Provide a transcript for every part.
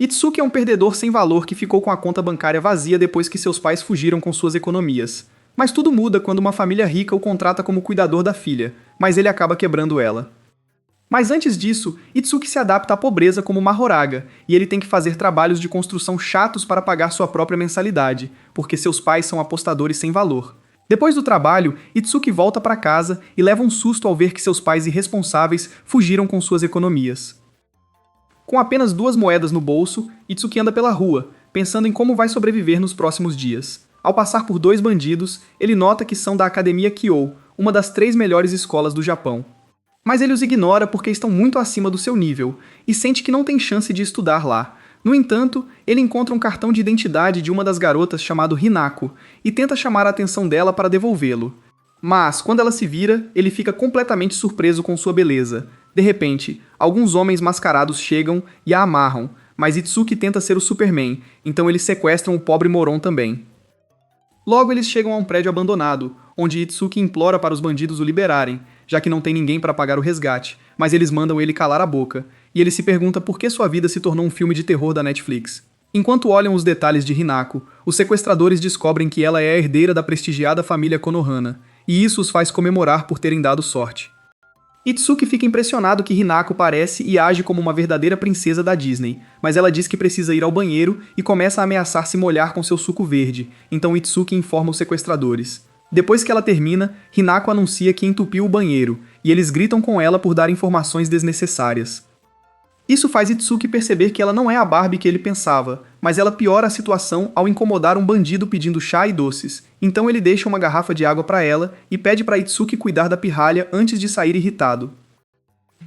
Itsuki é um perdedor sem valor que ficou com a conta bancária vazia depois que seus pais fugiram com suas economias. Mas tudo muda quando uma família rica o contrata como cuidador da filha, mas ele acaba quebrando ela. Mas antes disso, Itsuki se adapta à pobreza como Mahoraga, e ele tem que fazer trabalhos de construção chatos para pagar sua própria mensalidade, porque seus pais são apostadores sem valor. Depois do trabalho, Itsuki volta para casa e leva um susto ao ver que seus pais irresponsáveis fugiram com suas economias. Com apenas 2 moedas no bolso, Itsuki anda pela rua, pensando em como vai sobreviver nos próximos dias. Ao passar por 2 bandidos, ele nota que são da Academia Kyo, uma das 3 melhores escolas do Japão. Mas ele os ignora porque estão muito acima do seu nível, e sente que não tem chance de estudar lá. No entanto, ele encontra um cartão de identidade de uma das garotas chamado Hinako, e tenta chamar a atenção dela para devolvê-lo. Mas, quando ela se vira, ele fica completamente surpreso com sua beleza. De repente, alguns homens mascarados chegam e a amarram, mas Itsuki tenta ser o Superman, então eles sequestram o pobre Moron também. Logo eles chegam a um prédio abandonado, onde Itsuki implora para os bandidos o liberarem, já que não tem ninguém para pagar o resgate, mas eles mandam ele calar a boca, e ele se pergunta por que sua vida se tornou um filme de terror da Netflix. Enquanto olham os detalhes de Hinako, os sequestradores descobrem que ela é a herdeira da prestigiada família Konohana, e isso os faz comemorar por terem dado sorte. Itsuki fica impressionado que Hinako parece e age como uma verdadeira princesa da Disney, mas ela diz que precisa ir ao banheiro e começa a ameaçar se molhar com seu suco verde, então Itsuki informa os sequestradores. Depois que ela termina, Hinako anuncia que entupiu o banheiro, e eles gritam com ela por dar informações desnecessárias. Isso faz Itsuki perceber que ela não é a Barbie que ele pensava, mas ela piora a situação ao incomodar um bandido pedindo chá e doces. Então ele deixa uma garrafa de água para ela e pede para Itsuki cuidar da pirralha antes de sair irritado.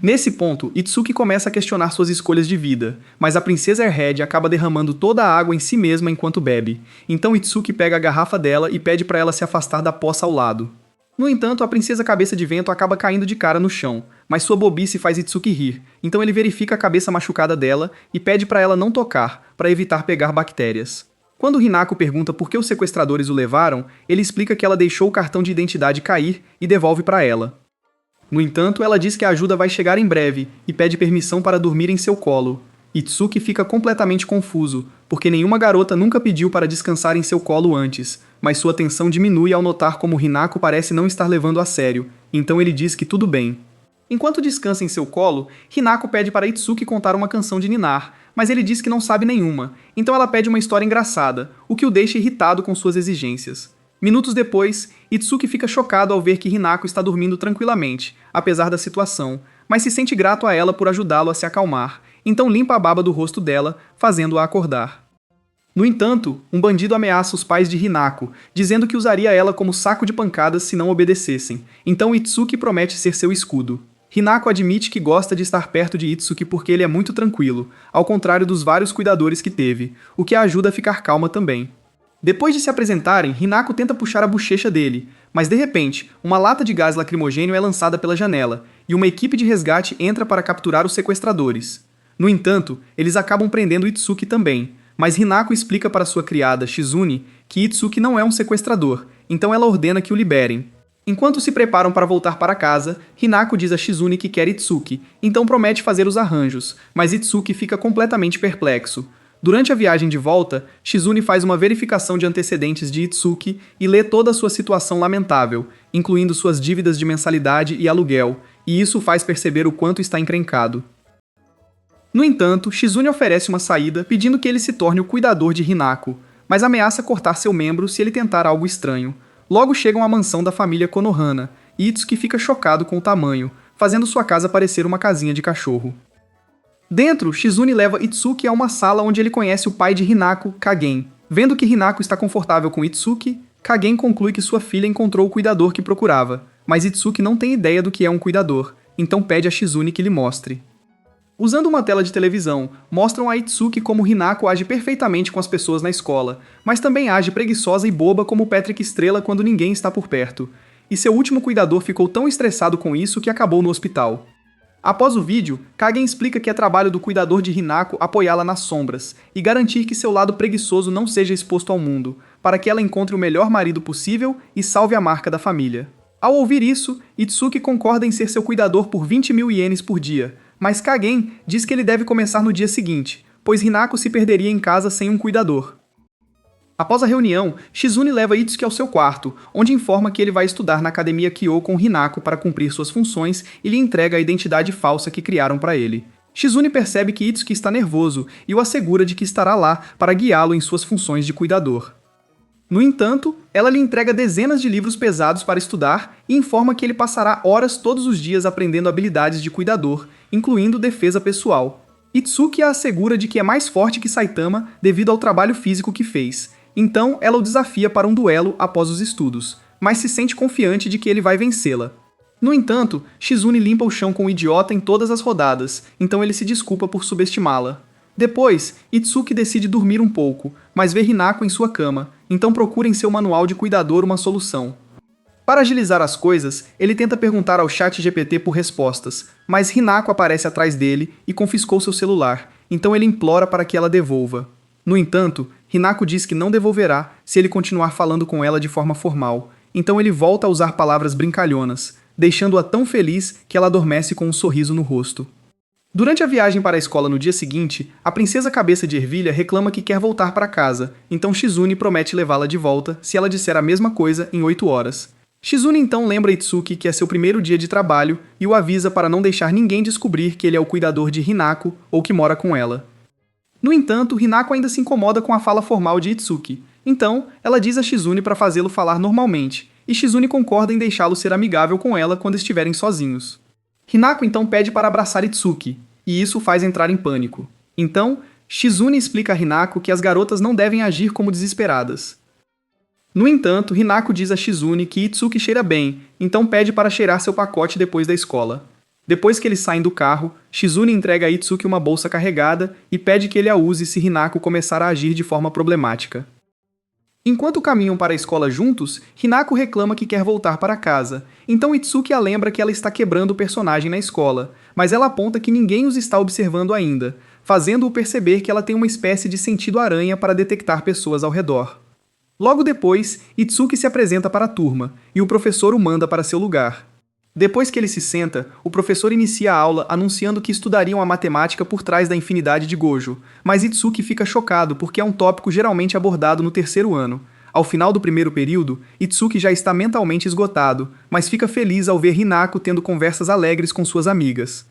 Nesse ponto, Itsuki começa a questionar suas escolhas de vida, mas a princesa Airhead acaba derramando toda a água em si mesma enquanto bebe. Então Itsuki pega a garrafa dela e pede para ela se afastar da poça ao lado. No entanto, a princesa Cabeça de Vento acaba caindo de cara no chão, mas sua bobice faz Itsuki rir, então ele verifica a cabeça machucada dela e pede para ela não tocar, para evitar pegar bactérias. Quando Hinako pergunta por que os sequestradores o levaram, ele explica que ela deixou o cartão de identidade cair e devolve para ela. No entanto, ela diz que a ajuda vai chegar em breve e pede permissão para dormir em seu colo. Itsuki fica completamente confuso, porque nenhuma garota nunca pediu para descansar em seu colo antes, mas sua tensão diminui ao notar como Hinako parece não estar levando a sério, então ele diz que tudo bem. Enquanto descansa em seu colo, Hinako pede para Itsuki contar uma canção de ninar, mas ele diz que não sabe nenhuma, então ela pede uma história engraçada, o que o deixa irritado com suas exigências. Minutos depois, Itsuki fica chocado ao ver que Hinako está dormindo tranquilamente, apesar da situação, mas se sente grato a ela por ajudá-lo a se acalmar, então limpa a baba do rosto dela, fazendo-a acordar. No entanto, um bandido ameaça os pais de Hinako, dizendo que usaria ela como saco de pancadas se não obedecessem, então Itsuki promete ser seu escudo. Hinako admite que gosta de estar perto de Itsuki porque ele é muito tranquilo, ao contrário dos vários cuidadores que teve, o que a ajuda a ficar calma também. Depois de se apresentarem, Hinako tenta puxar a bochecha dele, mas de repente, uma lata de gás lacrimogênio é lançada pela janela, e uma equipe de resgate entra para capturar os sequestradores. No entanto, eles acabam prendendo Itsuki também, mas Hinako explica para sua criada, Shizune, que Itsuki não é um sequestrador, então ela ordena que o liberem. Enquanto se preparam para voltar para casa, Hinako diz a Shizune que quer Itsuki, então promete fazer os arranjos, mas Itsuki fica completamente perplexo. Durante a viagem de volta, Shizune faz uma verificação de antecedentes de Itsuki e lê toda a sua situação lamentável, incluindo suas dívidas de mensalidade e aluguel, e isso faz perceber o quanto está encrencado. No entanto, Shizune oferece uma saída pedindo que ele se torne o cuidador de Hinako, mas ameaça cortar seu membro se ele tentar algo estranho. Logo chegam à mansão da família Konohana, e Itsuki fica chocado com o tamanho, fazendo sua casa parecer uma casinha de cachorro. Dentro, Shizune leva Itsuki a uma sala onde ele conhece o pai de Hinako, Kagen. Vendo que Hinako está confortável com Itsuki, Kagen conclui que sua filha encontrou o cuidador que procurava, mas Itsuki não tem ideia do que é um cuidador, então pede a Shizune que lhe mostre. Usando uma tela de televisão, mostram a Itsuki como Hinako age perfeitamente com as pessoas na escola, mas também age preguiçosa e boba como Patrick Estrela quando ninguém está por perto. E seu último cuidador ficou tão estressado com isso que acabou no hospital. Após o vídeo, Kagen explica que é trabalho do cuidador de Hinako apoiá-la nas sombras e garantir que seu lado preguiçoso não seja exposto ao mundo, para que ela encontre o melhor marido possível e salve a marca da família. Ao ouvir isso, Itsuki concorda em ser seu cuidador por 20.000 ienes por dia, mas Kagen diz que ele deve começar no dia seguinte, pois Hinako se perderia em casa sem um cuidador. Após a reunião, Shizune leva Itsuki ao seu quarto, onde informa que ele vai estudar na Academia Kyo com Hinako para cumprir suas funções e lhe entrega a identidade falsa que criaram para ele. Shizune percebe que Itsuki está nervoso e o assegura de que estará lá para guiá-lo em suas funções de cuidador. No entanto, ela lhe entrega dezenas de livros pesados para estudar e informa que ele passará horas todos os dias aprendendo habilidades de cuidador, incluindo defesa pessoal. Itsuki a assegura de que é mais forte que Saitama devido ao trabalho físico que fez. Então, ela o desafia para um duelo após os estudos, mas se sente confiante de que ele vai vencê-la. No entanto, Shizune limpa o chão com o idiota em todas as rodadas, então ele se desculpa por subestimá-la. Depois, Itsuki decide dormir um pouco, mas vê Hinako em sua cama, então procura em seu manual de cuidador uma solução. Para agilizar as coisas, ele tenta perguntar ao ChatGPT por respostas, mas Hinako aparece atrás dele e confiscou seu celular, então ele implora para que ela devolva. No entanto, Hinako diz que não devolverá se ele continuar falando com ela de forma formal, então ele volta a usar palavras brincalhonas, deixando-a tão feliz que ela adormece com um sorriso no rosto. Durante a viagem para a escola no dia seguinte, a princesa Cabeça de Ervilha reclama que quer voltar para casa, então Shizune promete levá-la de volta se ela disser a mesma coisa em 8 horas. Shizune então lembra Itsuki que é seu primeiro dia de trabalho e o avisa para não deixar ninguém descobrir que ele é o cuidador de Hinako ou que mora com ela. No entanto, Hinako ainda se incomoda com a fala formal de Itsuki, então ela diz a Shizune para fazê-lo falar normalmente, e Shizune concorda em deixá-lo ser amigável com ela quando estiverem sozinhos. Hinako então pede para abraçar Itsuki, e isso o faz entrar em pânico. Então, Shizune explica a Hinako que as garotas não devem agir como desesperadas. No entanto, Hinako diz a Shizune que Itsuki cheira bem, então pede para cheirar seu pacote depois da escola. Depois que eles saem do carro, Shizune entrega a Itsuki uma bolsa carregada e pede que ele a use se Hinako começar a agir de forma problemática. Enquanto caminham para a escola juntos, Hinako reclama que quer voltar para casa, então Itsuki a lembra que ela está quebrando o personagem na escola, mas ela aponta que ninguém os está observando ainda, fazendo-o perceber que ela tem uma espécie de sentido aranha para detectar pessoas ao redor. Logo depois, Itsuki se apresenta para a turma, e o professor o manda para seu lugar. Depois que ele se senta, o professor inicia a aula anunciando que estudariam a matemática por trás da infinidade de Gojo, mas Itsuki fica chocado porque é um tópico geralmente abordado no terceiro ano. Ao final do primeiro período, Itsuki já está mentalmente esgotado, mas fica feliz ao ver Hinako tendo conversas alegres com suas amigas.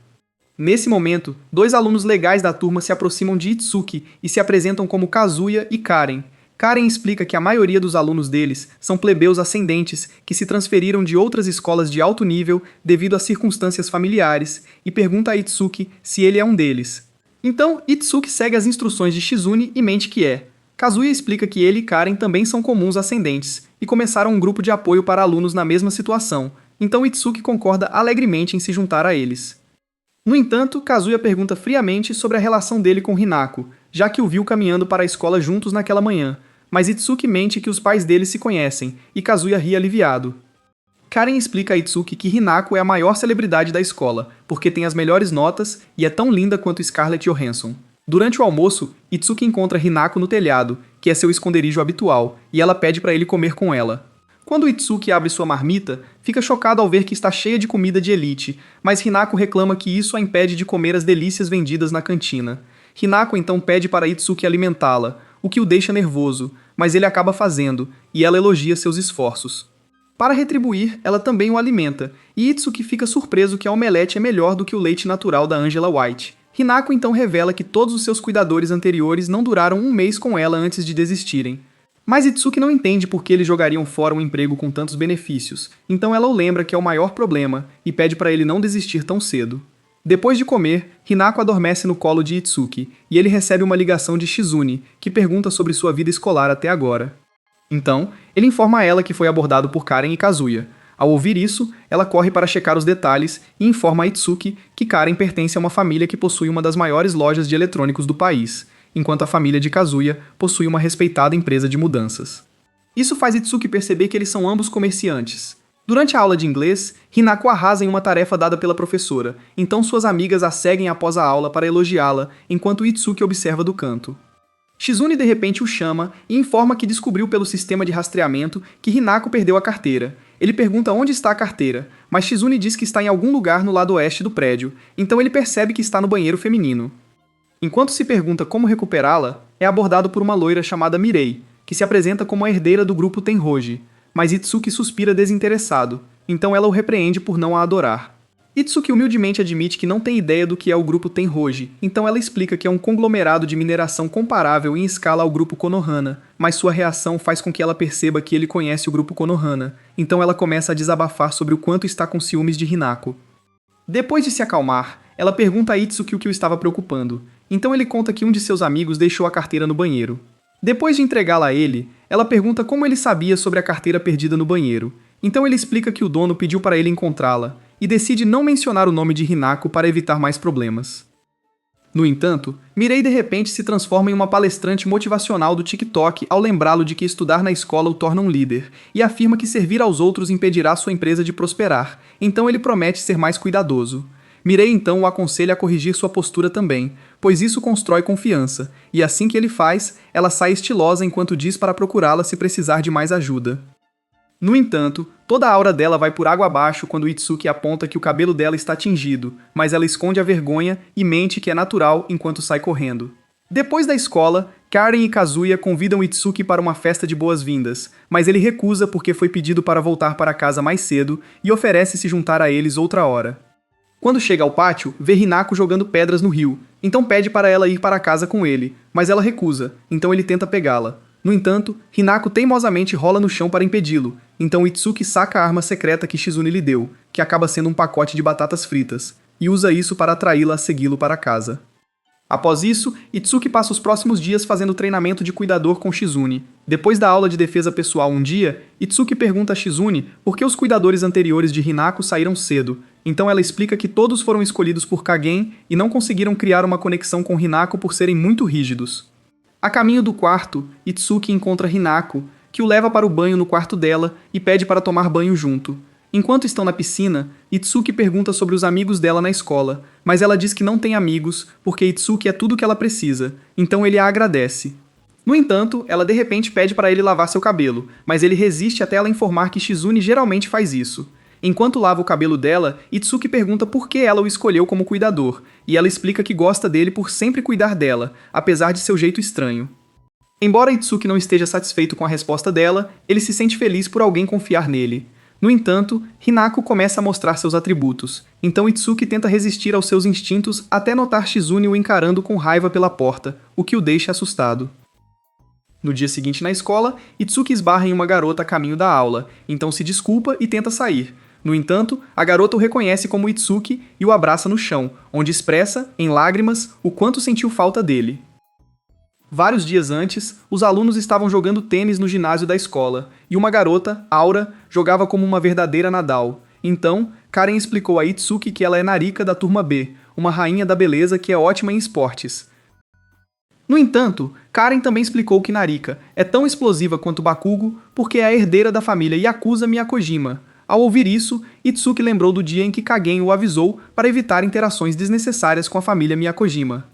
Nesse momento, 2 alunos legais da turma se aproximam de Itsuki e se apresentam como Kazuya e Karen. Karen explica que a maioria dos alunos deles são plebeus ascendentes que se transferiram de outras escolas de alto nível devido a circunstâncias familiares e pergunta a Itsuki se ele é um deles. Então, Itsuki segue as instruções de Shizune e mente que é. Kazuya explica que ele e Karen também são comuns ascendentes e começaram um grupo de apoio para alunos na mesma situação, então Itsuki concorda alegremente em se juntar a eles. No entanto, Kazuya pergunta friamente sobre a relação dele com Hinako, já que o viu caminhando para a escola juntos naquela manhã, mas Itsuki mente que os pais dele se conhecem, e Kazuya ri aliviado. Karen explica a Itsuki que Hinako é a maior celebridade da escola, porque tem as melhores notas e é tão linda quanto Scarlett Johansson. Durante o almoço, Itsuki encontra Hinako no telhado, que é seu esconderijo habitual, e ela pede para ele comer com ela. Quando Itsuki abre sua marmita, fica chocado ao ver que está cheia de comida de elite, mas Hinako reclama que isso a impede de comer as delícias vendidas na cantina. Hinako então pede para Itsuki alimentá-la, o que o deixa nervoso, mas ele acaba fazendo, e ela elogia seus esforços. Para retribuir, ela também o alimenta, e Itsuki fica surpreso que a omelete é melhor do que o leite natural da Angela White. Hinako então revela que todos os seus cuidadores anteriores não duraram um mês com ela antes de desistirem. Mas Itsuki não entende por que eles jogariam fora um emprego com tantos benefícios, então ela o lembra que é o maior problema e pede para ele não desistir tão cedo. Depois de comer, Hinako adormece no colo de Itsuki, e ele recebe uma ligação de Shizune, que pergunta sobre sua vida escolar até agora. Então, ele informa a ela que foi abordado por Karen e Kazuya. Ao ouvir isso, ela corre para checar os detalhes e informa a Itsuki que Karen pertence a uma família que possui uma das maiores lojas de eletrônicos do país, enquanto a família de Kazuya possui uma respeitada empresa de mudanças. Isso faz Itsuki perceber que eles são ambos comerciantes. Durante a aula de inglês, Hinako arrasa em uma tarefa dada pela professora, então suas amigas a seguem após a aula para elogiá-la, enquanto Itsuki observa do canto. Shizune de repente o chama e informa que descobriu pelo sistema de rastreamento que Hinako perdeu a carteira. Ele pergunta onde está a carteira, mas Shizune diz que está em algum lugar no lado oeste do prédio, então ele percebe que está no banheiro feminino. Enquanto se pergunta como recuperá-la, é abordado por uma loira chamada Mirei, que se apresenta como a herdeira do grupo Tenroji, mas Itsuki suspira desinteressado, então ela o repreende por não a adorar. Itsuki humildemente admite que não tem ideia do que é o grupo Tenroji, então ela explica que é um conglomerado de mineração comparável em escala ao grupo Konohana, mas sua reação faz com que ela perceba que ele conhece o grupo Konohana, então ela começa a desabafar sobre o quanto está com ciúmes de Hinako. Depois de se acalmar, ela pergunta a Itsuki o que o estava preocupando, então ele conta que um de seus amigos deixou a carteira no banheiro. Depois de entregá-la a ele, ela pergunta como ele sabia sobre a carteira perdida no banheiro, então ele explica que o dono pediu para ele encontrá-la, e decide não mencionar o nome de Hinako para evitar mais problemas. No entanto, Mirei de repente se transforma em uma palestrante motivacional do TikTok ao lembrá-lo de que estudar na escola o torna um líder, e afirma que servir aos outros impedirá sua empresa de prosperar, então ele promete ser mais cuidadoso. Mirei então o aconselha a corrigir sua postura também, pois isso constrói confiança, e assim que ele faz, ela sai estilosa enquanto diz para procurá-la se precisar de mais ajuda. No entanto, toda a aura dela vai por água abaixo quando Itsuki aponta que o cabelo dela está tingido, mas ela esconde a vergonha e mente que é natural enquanto sai correndo. Depois da escola, Karen e Kazuya convidam Itsuki para uma festa de boas-vindas, mas ele recusa porque foi pedido para voltar para casa mais cedo e oferece se juntar a eles outra hora. Quando chega ao pátio, vê Hinako jogando pedras no rio, então pede para ela ir para casa com ele, mas ela recusa, então ele tenta pegá-la. No entanto, Hinako teimosamente rola no chão para impedi-lo, então Itsuki saca a arma secreta que Shizune lhe deu, que acaba sendo um pacote de batatas fritas, e usa isso para atraí-la a segui-lo para casa. Após isso, Itsuki passa os próximos dias fazendo treinamento de cuidador com Shizune. Depois da aula de defesa pessoal um dia, Itsuki pergunta a Shizune por que os cuidadores anteriores de Hinako saíram cedo, então ela explica que todos foram escolhidos por Kagen e não conseguiram criar uma conexão com Hinako por serem muito rígidos. A caminho do quarto, Itsuki encontra Hinako, que o leva para o banho no quarto dela e pede para tomar banho junto. Enquanto estão na piscina, Itsuki pergunta sobre os amigos dela na escola, mas ela diz que não tem amigos porque Itsuki é tudo o que ela precisa, então ele a agradece. No entanto, ela de repente pede para ele lavar seu cabelo, mas ele resiste até ela informar que Shizune geralmente faz isso. Enquanto lava o cabelo dela, Itsuki pergunta por que ela o escolheu como cuidador, e ela explica que gosta dele por sempre cuidar dela, apesar de seu jeito estranho. Embora Itsuki não esteja satisfeito com a resposta dela, ele se sente feliz por alguém confiar nele. No entanto, Hinako começa a mostrar seus atributos, então Itsuki tenta resistir aos seus instintos até notar Shizune o encarando com raiva pela porta, o que o deixa assustado. No dia seguinte na escola, Itsuki esbarra em uma garota a caminho da aula, então se desculpa e tenta sair. No entanto, a garota o reconhece como Itsuki e o abraça no chão, onde expressa, em lágrimas, o quanto sentiu falta dele. Vários dias antes, os alunos estavam jogando tênis no ginásio da escola, e uma garota, Aura, jogava como uma verdadeira Nadal. Então, Karen explicou a Itsuki que ela é Narika da turma B, uma rainha da beleza que é ótima em esportes. No entanto, Karen também explicou que Narika é tão explosiva quanto Bakugo porque é a herdeira da família Yakuza Miyakojima. Ao ouvir isso, Itsuki lembrou do dia em que Kagen o avisou para evitar interações desnecessárias com a família Miyakojima.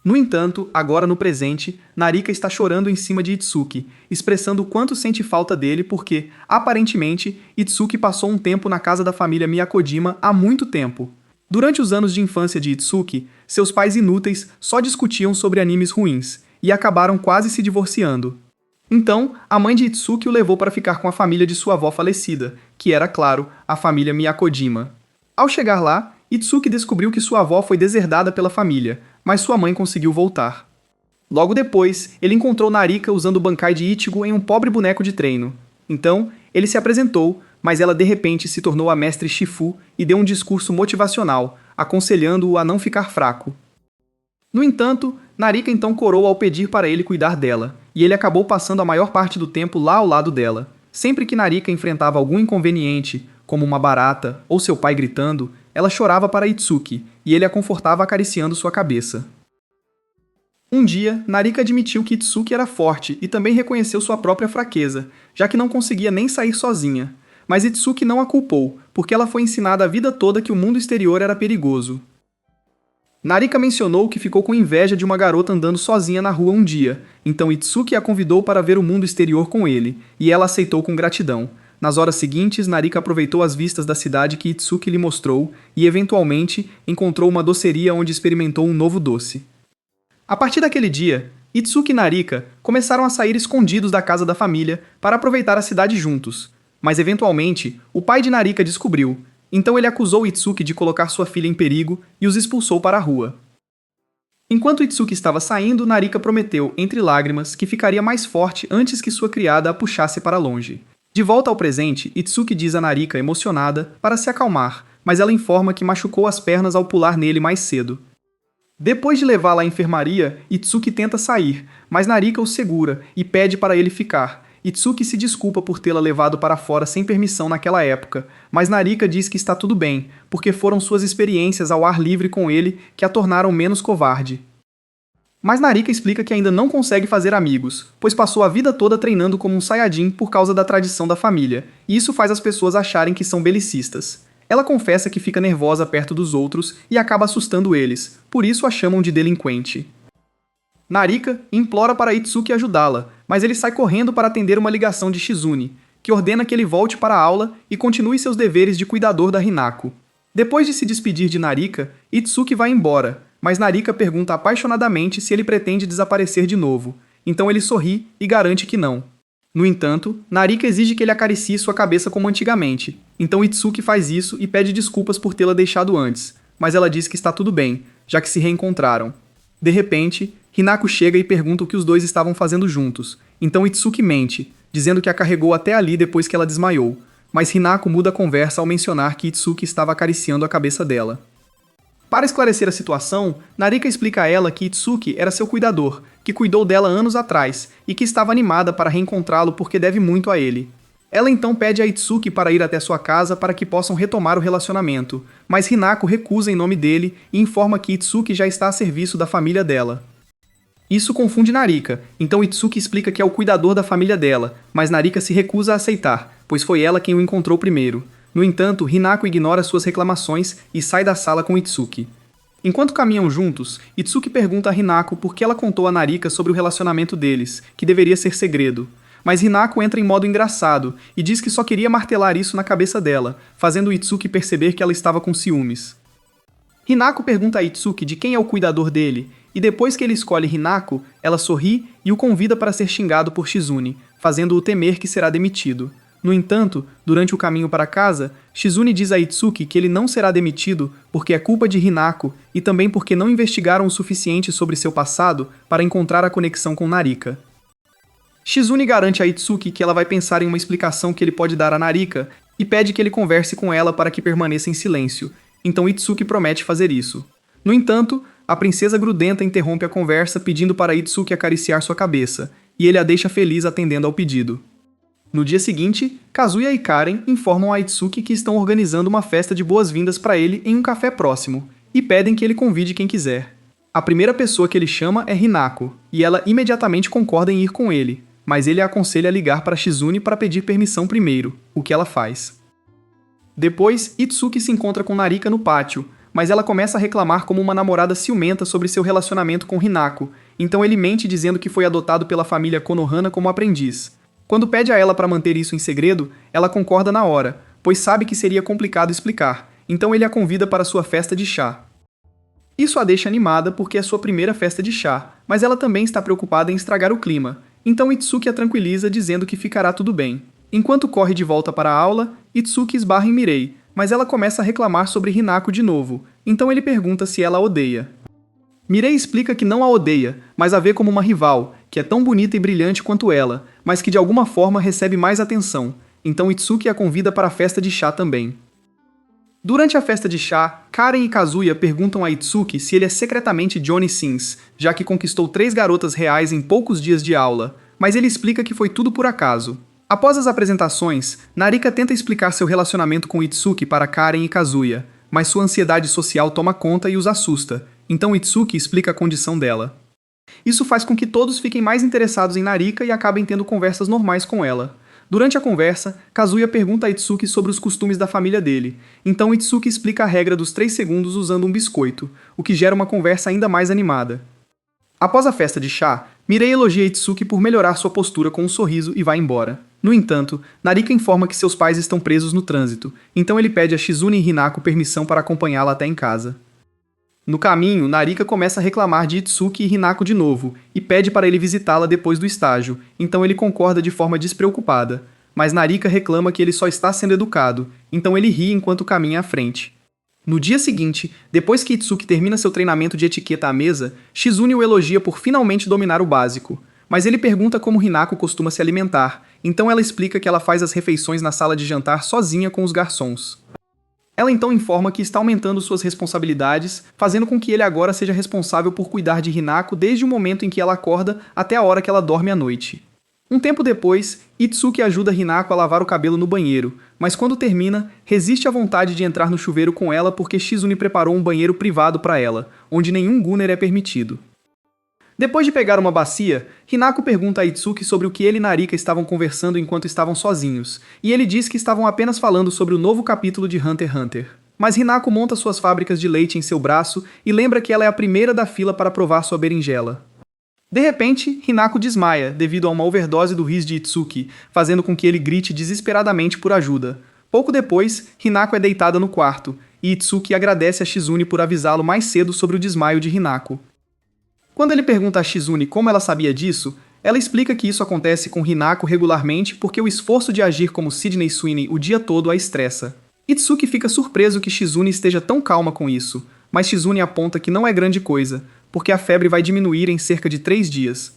No entanto, agora no presente, Narika está chorando em cima de Itsuki, expressando o quanto sente falta dele porque, aparentemente, Itsuki passou um tempo na casa da família Miyakojima há muito tempo. Durante os anos de infância de Itsuki, seus pais inúteis só discutiam sobre animes ruins, e acabaram quase se divorciando. Então, a mãe de Itsuki o levou para ficar com a família de sua avó falecida, que era, claro, a família Miyakojima. Ao chegar lá, Itsuki descobriu que sua avó foi deserdada pela família, mas sua mãe conseguiu voltar. Logo depois, ele encontrou Narika usando o Bankai de Ichigo em um pobre boneco de treino. Então, ele se apresentou, mas ela de repente se tornou a mestre Shifu e deu um discurso motivacional, aconselhando-o a não ficar fraco. No entanto, Narika então corou ao pedir para ele cuidar dela, e ele acabou passando a maior parte do tempo lá ao lado dela. Sempre que Narika enfrentava algum inconveniente, como uma barata ou seu pai gritando, ela chorava para Itsuki, e ele a confortava acariciando sua cabeça. Um dia, Narika admitiu que Itsuki era forte e também reconheceu sua própria fraqueza, já que não conseguia nem sair sozinha. Mas Itsuki não a culpou, porque ela foi ensinada a vida toda que o mundo exterior era perigoso. Narika mencionou que ficou com inveja de uma garota andando sozinha na rua um dia, então Itsuki a convidou para ver o mundo exterior com ele, e ela aceitou com gratidão. Nas horas seguintes, Narika aproveitou as vistas da cidade que Itsuki lhe mostrou e, eventualmente, encontrou uma doceria onde experimentou um novo doce. A partir daquele dia, Itsuki e Narika começaram a sair escondidos da casa da família para aproveitar a cidade juntos. Mas eventualmente, o pai de Narika descobriu, então ele acusou Itsuki de colocar sua filha em perigo e os expulsou para a rua. Enquanto Itsuki estava saindo, Narika prometeu, entre lágrimas, que ficaria mais forte antes que sua criada a puxasse para longe. De volta ao presente, Itsuki diz a Narika, emocionada, para se acalmar, mas ela informa que machucou as pernas ao pular nele mais cedo. Depois de levá-la à enfermaria, Itsuki tenta sair, mas Narika o segura e pede para ele ficar. Itsuki se desculpa por tê-la levado para fora sem permissão naquela época, mas Narika diz que está tudo bem, porque foram suas experiências ao ar livre com ele que a tornaram menos covarde. Mas Narika explica que ainda não consegue fazer amigos, pois passou a vida toda treinando como um Saiyajin por causa da tradição da família, e isso faz as pessoas acharem que são belicistas. Ela confessa que fica nervosa perto dos outros e acaba assustando eles, por isso a chamam de delinquente. Narika implora para Itsuki ajudá-la, mas ele sai correndo para atender uma ligação de Shizune, que ordena que ele volte para a aula e continue seus deveres de cuidador da Hinako. Depois de se despedir de Narika, Itsuki vai embora, mas Narika pergunta apaixonadamente se ele pretende desaparecer de novo, então ele sorri e garante que não. No entanto, Narika exige que ele acaricie sua cabeça como antigamente, então Itsuki faz isso e pede desculpas por tê-la deixado antes, mas ela diz que está tudo bem, já que se reencontraram. De repente, Hinako chega e pergunta o que os dois estavam fazendo juntos, então Itsuki mente, dizendo que a carregou até ali depois que ela desmaiou, mas Hinako muda a conversa ao mencionar que Itsuki estava acariciando a cabeça dela. Para esclarecer a situação, Narika explica a ela que Itsuki era seu cuidador, que cuidou dela anos atrás, e que estava animada para reencontrá-lo porque deve muito a ele. Ela então pede a Itsuki para ir até sua casa para que possam retomar o relacionamento, mas Hinako recusa em nome dele e informa que Itsuki já está a serviço da família dela. Isso confunde Narika, então Itsuki explica que é o cuidador da família dela, mas Narika se recusa a aceitar, pois foi ela quem o encontrou primeiro. No entanto, Hinako ignora suas reclamações e sai da sala com Itsuki. Enquanto caminham juntos, Itsuki pergunta a Hinako por que ela contou a Narika sobre o relacionamento deles, que deveria ser segredo. Mas Hinako entra em modo engraçado e diz que só queria martelar isso na cabeça dela, fazendo Itsuki perceber que ela estava com ciúmes. Hinako pergunta a Itsuki de quem é o cuidador dele, e depois que ele escolhe Hinako, ela sorri e o convida para ser xingado por Shizune, fazendo-o temer que será demitido. No entanto, durante o caminho para casa, Shizune diz a Itsuki que ele não será demitido porque é culpa de Hinako e também porque não investigaram o suficiente sobre seu passado para encontrar a conexão com Narika. Shizune garante a Itsuki que ela vai pensar em uma explicação que ele pode dar a Narika e pede que ele converse com ela para que permaneça em silêncio, então Itsuki promete fazer isso. No entanto, a princesa grudenta interrompe a conversa pedindo para Itsuki acariciar sua cabeça, e ele a deixa feliz atendendo ao pedido. No dia seguinte, Kazuya e Karen informam a Itsuki que estão organizando uma festa de boas-vindas para ele em um café próximo, e pedem que ele convide quem quiser. A primeira pessoa que ele chama é Hinako, e ela imediatamente concorda em ir com ele, mas ele a aconselha a ligar para Shizune para pedir permissão primeiro, o que ela faz. Depois, Itsuki se encontra com Narika no pátio, mas ela começa a reclamar como uma namorada ciumenta sobre seu relacionamento com Hinako, então ele mente dizendo que foi adotado pela família Konohana como aprendiz. Quando pede a ela para manter isso em segredo, ela concorda na hora, pois sabe que seria complicado explicar, então ele a convida para sua festa de chá. Isso a deixa animada porque é sua primeira festa de chá, mas ela também está preocupada em estragar o clima, então Itsuki a tranquiliza dizendo que ficará tudo bem. Enquanto corre de volta para a aula, Itsuki esbarra em Mirei, mas ela começa a reclamar sobre Hinako de novo, então ele pergunta se ela a odeia. Mirei explica que não a odeia, mas a vê como uma rival, que é tão bonita e brilhante quanto ela, mas que de alguma forma recebe mais atenção, então Itsuki a convida para a festa de chá também. Durante a festa de chá, Karen e Kazuya perguntam a Itsuki se ele é secretamente Johnny Sins, já que conquistou 3 garotas reais em poucos dias de aula, mas ele explica que foi tudo por acaso. Após as apresentações, Narika tenta explicar seu relacionamento com Itsuki para Karen e Kazuya, mas sua ansiedade social toma conta e os assusta, então Itsuki explica a condição dela. Isso faz com que todos fiquem mais interessados em Narika e acabem tendo conversas normais com ela. Durante a conversa, Kazuya pergunta a Itsuki sobre os costumes da família dele, então Itsuki explica a regra dos 3 segundos usando um biscoito, o que gera uma conversa ainda mais animada. Após a festa de chá, Mirei elogia Itsuki por melhorar sua postura com um sorriso e vai embora. No entanto, Narika informa que seus pais estão presos no trânsito, então ele pede a Shizune e Hinako permissão para acompanhá-la até em casa. No caminho, Narika começa a reclamar de Itsuki e Hinako de novo, e pede para ele visitá-la depois do estágio, então ele concorda de forma despreocupada. Mas Narika reclama que ele só está sendo educado, então ele ri enquanto caminha à frente. No dia seguinte, depois que Itsuki termina seu treinamento de etiqueta à mesa, Shizune o elogia por finalmente dominar o básico. Mas ele pergunta como Hinako costuma se alimentar, então ela explica que ela faz as refeições na sala de jantar sozinha com os garçons. Ela então informa que está aumentando suas responsabilidades, fazendo com que ele agora seja responsável por cuidar de Hinako desde o momento em que ela acorda até a hora que ela dorme à noite. Um tempo depois, Itsuki ajuda Hinako a lavar o cabelo no banheiro, mas quando termina, resiste à vontade de entrar no chuveiro com ela porque Shizune preparou um banheiro privado para ela, onde nenhum gunner é permitido. Depois de pegar uma bacia, Hinako pergunta a Itsuki sobre o que ele e Narika estavam conversando enquanto estavam sozinhos, e ele diz que estavam apenas falando sobre o novo capítulo de Hunter x Hunter. Mas Hinako monta suas fábricas de leite em seu braço e lembra que ela é a primeira da fila para provar sua berinjela. De repente, Hinako desmaia devido a uma overdose do riz de Itsuki, fazendo com que ele grite desesperadamente por ajuda. Pouco depois, Hinako é deitada no quarto, e Itsuki agradece a Shizune por avisá-lo mais cedo sobre o desmaio de Hinako. Quando ele pergunta a Shizune como ela sabia disso, ela explica que isso acontece com Hinako regularmente porque o esforço de agir como Sydney Sweeney o dia todo a estressa. Itsuki fica surpreso que Shizune esteja tão calma com isso, mas Shizune aponta que não é grande coisa, porque a febre vai diminuir em cerca de 3 dias.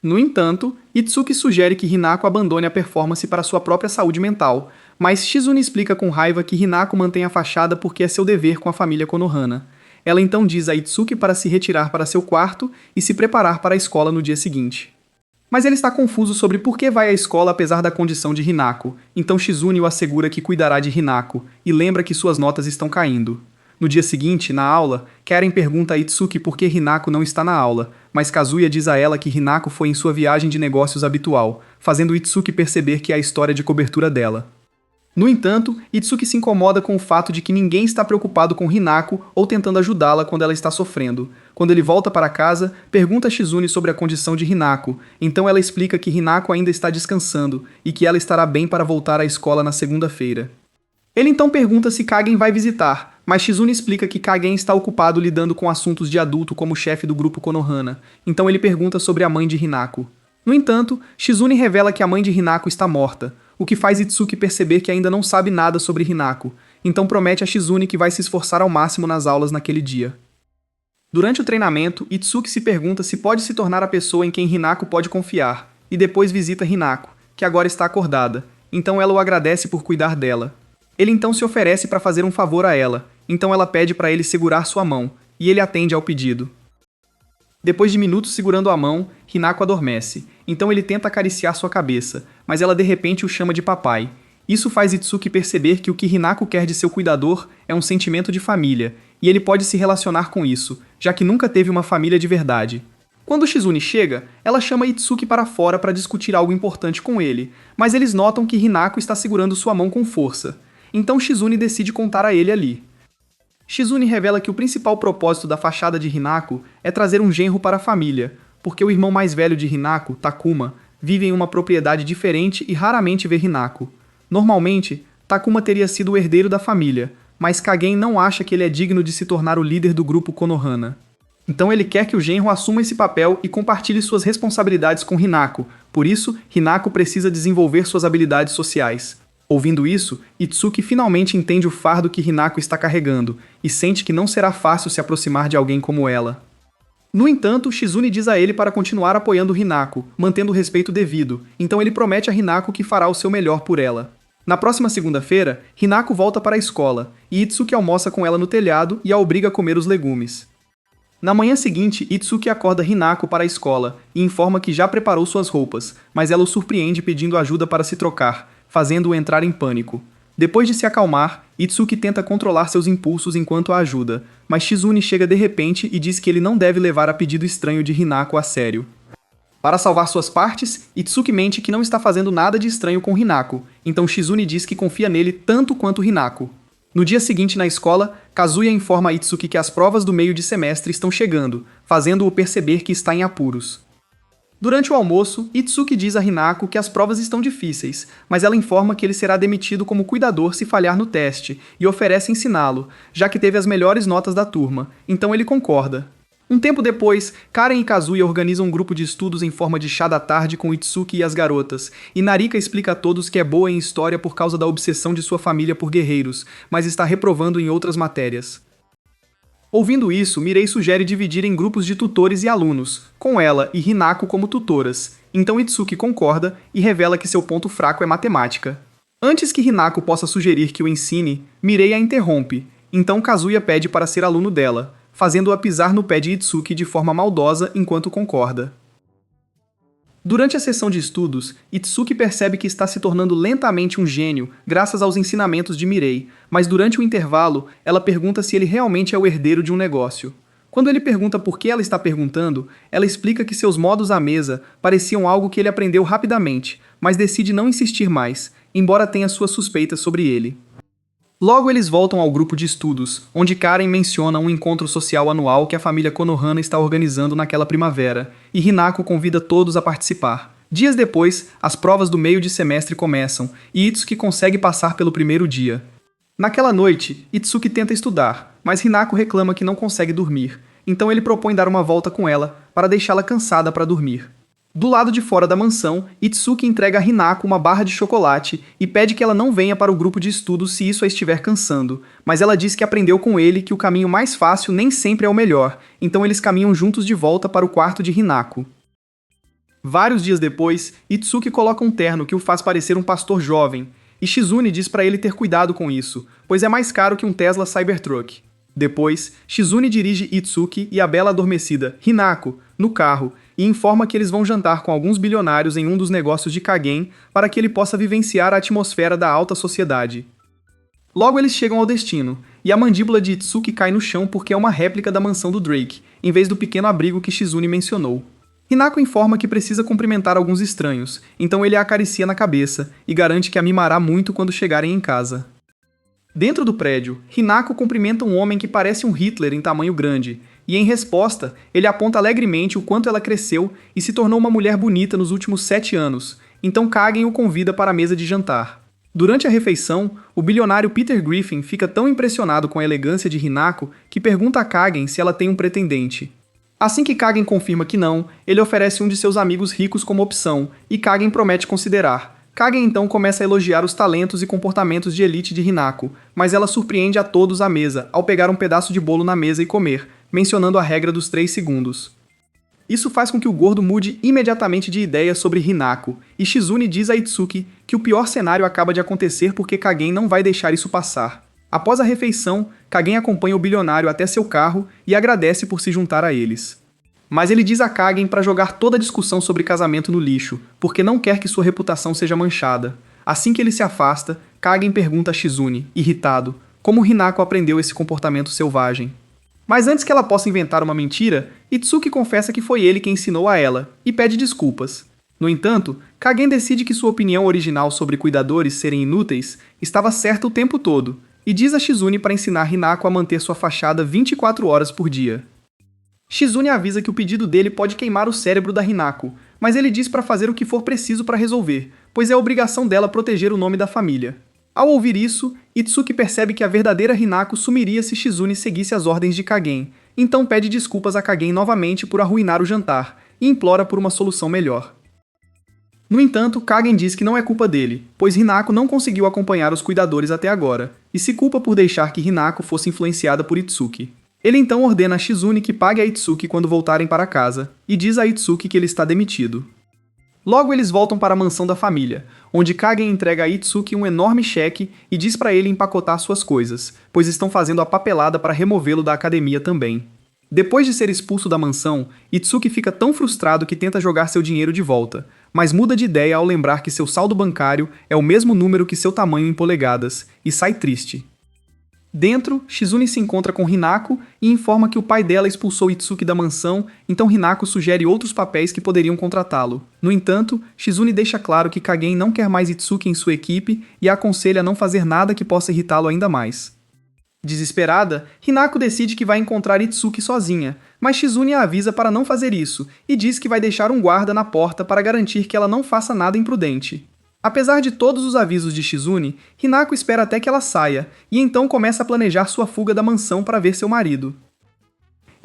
No entanto, Itsuki sugere que Hinako abandone a performance para sua própria saúde mental, mas Shizune explica com raiva que Hinako mantém a fachada porque é seu dever com a família Konohana. Ela então diz a Itsuki para se retirar para seu quarto e se preparar para a escola no dia seguinte. Mas ele está confuso sobre por que vai à escola apesar da condição de Hinako, então Shizune o assegura que cuidará de Hinako, e lembra que suas notas estão caindo. No dia seguinte, na aula, Karen pergunta a Itsuki por que Hinako não está na aula, mas Kazuya diz a ela que Hinako foi em sua viagem de negócios habitual, fazendo Itsuki perceber que é a história de cobertura dela. No entanto, Itsuki se incomoda com o fato de que ninguém está preocupado com Hinako ou tentando ajudá-la quando ela está sofrendo. Quando ele volta para casa, pergunta a Shizune sobre a condição de Hinako, então ela explica que Hinako ainda está descansando e que ela estará bem para voltar à escola na segunda-feira. Ele então pergunta se Kagen vai visitar, mas Shizune explica que Kagen está ocupado lidando com assuntos de adulto como chefe do grupo Konohana, então ele pergunta sobre a mãe de Hinako. No entanto, Shizune revela que a mãe de Hinako está morta, o que faz Itsuki perceber que ainda não sabe nada sobre Hinako, então promete a Shizune que vai se esforçar ao máximo nas aulas naquele dia. Durante o treinamento, Itsuki se pergunta se pode se tornar a pessoa em quem Hinako pode confiar, e depois visita Hinako, que agora está acordada, então ela o agradece por cuidar dela. Ele então se oferece para fazer um favor a ela, então ela pede para ele segurar sua mão, e ele atende ao pedido. Depois de minutos segurando a mão, Hinako adormece, então ele tenta acariciar sua cabeça, mas ela de repente o chama de papai. Isso faz Itsuki perceber que o que Hinako quer de seu cuidador é um sentimento de família, e ele pode se relacionar com isso, já que nunca teve uma família de verdade. Quando Shizune chega, ela chama Itsuki para fora para discutir algo importante com ele, mas eles notam que Hinako está segurando sua mão com força. Então Shizune decide contar a ele ali. Shizune revela que o principal propósito da fachada de Hinako é trazer um genro para a família, porque o irmão mais velho de Hinako, Takuma, vive em uma propriedade diferente e raramente vê Hinako. Normalmente, Takuma teria sido o herdeiro da família, mas Kagen não acha que ele é digno de se tornar o líder do grupo Konohana. Então ele quer que o genro assuma esse papel e compartilhe suas responsabilidades com Hinako, por isso, Hinako precisa desenvolver suas habilidades sociais. Ouvindo isso, Itsuki finalmente entende o fardo que Hinako está carregando e sente que não será fácil se aproximar de alguém como ela. No entanto, Shizune diz a ele para continuar apoiando Hinako, mantendo o respeito devido, então ele promete a Hinako que fará o seu melhor por ela. Na próxima segunda-feira, Hinako volta para a escola, e Itsuki almoça com ela no telhado e a obriga a comer os legumes. Na manhã seguinte, Itsuki acorda Hinako para a escola e informa que já preparou suas roupas, mas ela o surpreende pedindo ajuda para se trocar, fazendo-o entrar em pânico. Depois de se acalmar, Itsuki tenta controlar seus impulsos enquanto a ajuda, mas Shizune chega de repente e diz que ele não deve levar a pedido estranho de Hinako a sério. Para salvar suas partes, Itsuki mente que não está fazendo nada de estranho com Hinako, então Shizune diz que confia nele tanto quanto Hinako. No dia seguinte na escola, Kazuya informa a Itsuki que as provas do meio de semestre estão chegando, fazendo-o perceber que está em apuros. Durante o almoço, Itsuki diz a Hinako que as provas estão difíceis, mas ela informa que ele será demitido como cuidador se falhar no teste e oferece ensiná-lo, já que teve as melhores notas da turma, então ele concorda. Um tempo depois, Karen e Kazuya organizam um grupo de estudos em forma de chá da tarde com Itsuki e as garotas, e Narika explica a todos que é boa em história por causa da obsessão de sua família por guerreiros, mas está reprovando em outras matérias. Ouvindo isso, Mirei sugere dividir em grupos de tutores e alunos, com ela e Hinako como tutoras. Então Itsuki concorda e revela que seu ponto fraco é matemática. Antes que Hinako possa sugerir que o ensine, Mirei a interrompe. Então Kazuya pede para ser aluno dela, fazendo-a pisar no pé de Itsuki de forma maldosa enquanto concorda. Durante a sessão de estudos, Itsuki percebe que está se tornando lentamente um gênio graças aos ensinamentos de Mirei, mas durante o intervalo, ela pergunta se ele realmente é o herdeiro de um negócio. Quando ele pergunta por que ela está perguntando, ela explica que seus modos à mesa pareciam algo que ele aprendeu rapidamente, mas decide não insistir mais, embora tenha suas suspeitas sobre ele. Logo eles voltam ao grupo de estudos, onde Karen menciona um encontro social anual que a família Konohana está organizando naquela primavera, e Hinako convida todos a participar. Dias depois, as provas do meio de semestre começam, e Itsuki consegue passar pelo primeiro dia. Naquela noite, Itsuki tenta estudar, mas Hinako reclama que não consegue dormir, então ele propõe dar uma volta com ela, para deixá-la cansada para dormir. Do lado de fora da mansão, Itsuki entrega a Hinako uma barra de chocolate e pede que ela não venha para o grupo de estudos se isso a estiver cansando, mas ela diz que aprendeu com ele que o caminho mais fácil nem sempre é o melhor, então eles caminham juntos de volta para o quarto de Hinako. Vários dias depois, Itsuki coloca um terno que o faz parecer um pastor jovem, e Shizune diz para ele ter cuidado com isso, pois é mais caro que um Tesla Cybertruck. Depois, Shizune dirige Itsuki e a bela adormecida Hinako no carro e informa que eles vão jantar com alguns bilionários em um dos negócios de Kagen para que ele possa vivenciar a atmosfera da alta sociedade. Logo eles chegam ao destino, e a mandíbula de Itsuki cai no chão porque é uma réplica da mansão do Drake, em vez do pequeno abrigo que Shizune mencionou. Hinako informa que precisa cumprimentar alguns estranhos, então ele a acaricia na cabeça e garante que a mimará muito quando chegarem em casa. Dentro do prédio, Hinako cumprimenta um homem que parece um Hitler em tamanho grande, e em resposta, ele aponta alegremente o quanto ela cresceu e se tornou uma mulher bonita nos últimos 7 anos, então Kagen o convida para a mesa de jantar. Durante a refeição, o bilionário Peter Griffin fica tão impressionado com a elegância de Hinako que pergunta a Kagen se ela tem um pretendente. Assim que Kagen confirma que não, ele oferece um de seus amigos ricos como opção, e Kagen promete considerar. Kagen então começa a elogiar os talentos e comportamentos de elite de Hinako, mas ela surpreende a todos à mesa ao pegar um pedaço de bolo na mesa e comer, mencionando a regra dos 3 segundos. Isso faz com que o gordo mude imediatamente de ideia sobre Hinako, e Shizune diz a Itsuki que o pior cenário acaba de acontecer porque Kagen não vai deixar isso passar. Após a refeição, Kagen acompanha o bilionário até seu carro e agradece por se juntar a eles. Mas ele diz a Kagen para jogar toda a discussão sobre casamento no lixo, porque não quer que sua reputação seja manchada. Assim que ele se afasta, Kagen pergunta a Shizune, irritado, como Hinako aprendeu esse comportamento selvagem. Mas antes que ela possa inventar uma mentira, Itsuki confessa que foi ele quem ensinou a ela, e pede desculpas. No entanto, Kagen decide que sua opinião original sobre cuidadores serem inúteis estava certa o tempo todo, e diz a Shizune para ensinar Hinako a manter sua fachada 24 horas por dia. Shizune avisa que o pedido dele pode queimar o cérebro da Hinako, mas ele diz para fazer o que for preciso para resolver, pois é obrigação dela proteger o nome da família. Ao ouvir isso, Itsuki percebe que a verdadeira Hinako sumiria se Shizune seguisse as ordens de Kagen, então pede desculpas a Kagen novamente por arruinar o jantar, e implora por uma solução melhor. No entanto, Kagen diz que não é culpa dele, pois Hinako não conseguiu acompanhar os cuidadores até agora, e se culpa por deixar que Hinako fosse influenciada por Itsuki. Ele então ordena a Shizune que pague a Itsuki quando voltarem para casa, e diz a Itsuki que ele está demitido. Logo eles voltam para a mansão da família, onde Kagen entrega a Itsuki um enorme cheque e diz para ele empacotar suas coisas, pois estão fazendo a papelada para removê-lo da academia também. Depois de ser expulso da mansão, Itsuki fica tão frustrado que tenta jogar seu dinheiro de volta, mas muda de ideia ao lembrar que seu saldo bancário é o mesmo número que seu tamanho em polegadas, e sai triste. Dentro, Shizune se encontra com Hinako e informa que o pai dela expulsou Itsuki da mansão, então Hinako sugere outros papéis que poderiam contratá-lo. No entanto, Shizune deixa claro que Kagen não quer mais Itsuki em sua equipe e a aconselha a não fazer nada que possa irritá-lo ainda mais. Desesperada, Hinako decide que vai encontrar Itsuki sozinha, mas Shizune a avisa para não fazer isso e diz que vai deixar um guarda na porta para garantir que ela não faça nada imprudente. Apesar de todos os avisos de Shizune, Hinako espera até que ela saia e então começa a planejar sua fuga da mansão para ver seu marido.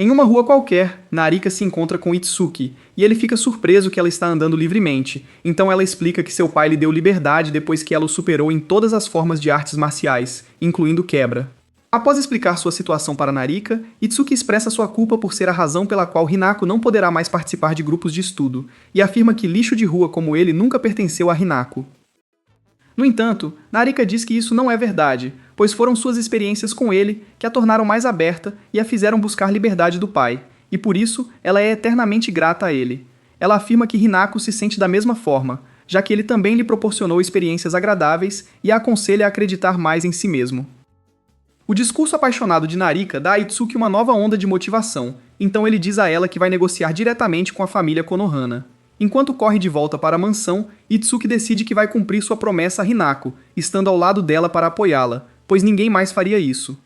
Em uma rua qualquer, Narika se encontra com Itsuki, e ele fica surpreso que ela está andando livremente, então ela explica que seu pai lhe deu liberdade depois que ela o superou em todas as formas de artes marciais, incluindo quebra. Após explicar sua situação para Narika, Itsuki expressa sua culpa por ser a razão pela qual Hinako não poderá mais participar de grupos de estudo, e afirma que lixo de rua como ele nunca pertenceu a Hinako. No entanto, Narika diz que isso não é verdade, pois foram suas experiências com ele que a tornaram mais aberta e a fizeram buscar liberdade do pai, e por isso ela é eternamente grata a ele. Ela afirma que Hinako se sente da mesma forma, já que ele também lhe proporcionou experiências agradáveis e a aconselha a acreditar mais em si mesmo. O discurso apaixonado de Narika dá a Itsuki uma nova onda de motivação, então ele diz a ela que vai negociar diretamente com a família Konohana. Enquanto corre de volta para a mansão, Itsuki decide que vai cumprir sua promessa a Hinako, estando ao lado dela para apoiá-la, pois ninguém mais faria isso.